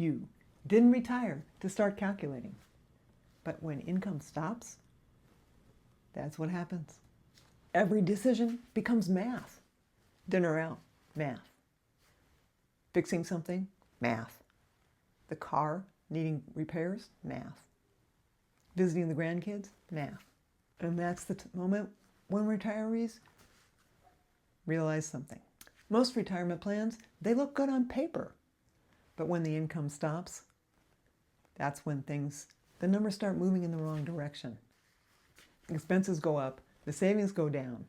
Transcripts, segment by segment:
You didn't retire to start calculating. But when income stops, that's what happens. Every decision becomes math. Dinner out, math. Fixing something, math. The car needing repairs, math. Visiting the grandkids, math. And that's the moment when retirees realize something. Most retirement plans, they look good on paper. But when the income stops, that's when the numbers start moving in the wrong direction. Expenses go up, the savings go down.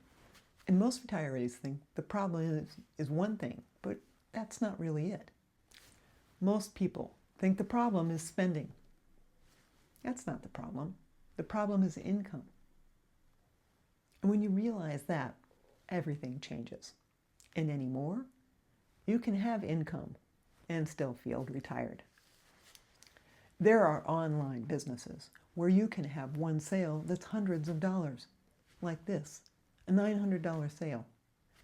And most retirees think the problem is one thing, but that's not really it. Most people think the problem is spending. That's not the problem. The problem is income. And when you realize that, everything changes. And anymore, you can have income and still feel retired. There are online businesses where you can have one sale that's hundreds of dollars, like this, a $900 sale.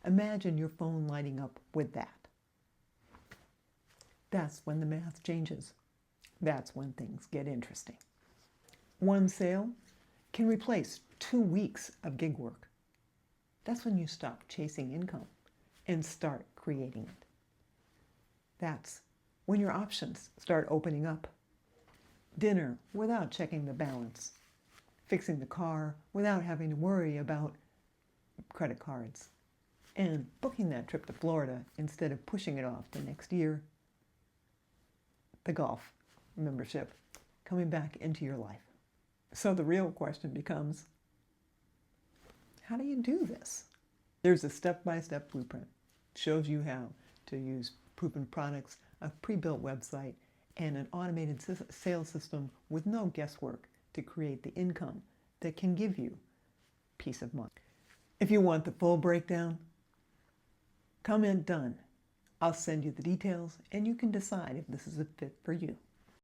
Imagine your phone lighting up with that. That's when the math changes. That's when things get interesting. One sale can replace 2 weeks of gig work. That's when you stop chasing income and start creating it. That's when your options start opening up. Dinner without checking the balance. Fixing the car without having to worry about credit cards. And booking that trip to Florida instead of pushing it off the next year. The golf membership coming back into your life. So the real question becomes, how do you do this? There's a step-by-step blueprint. It shows you how to use proven products, a pre-built website, and an automated sales system with no guesswork to create the income that can give you peace of mind. If you want the full breakdown, comment done. I'll send you the details and you can decide if this is a fit for you.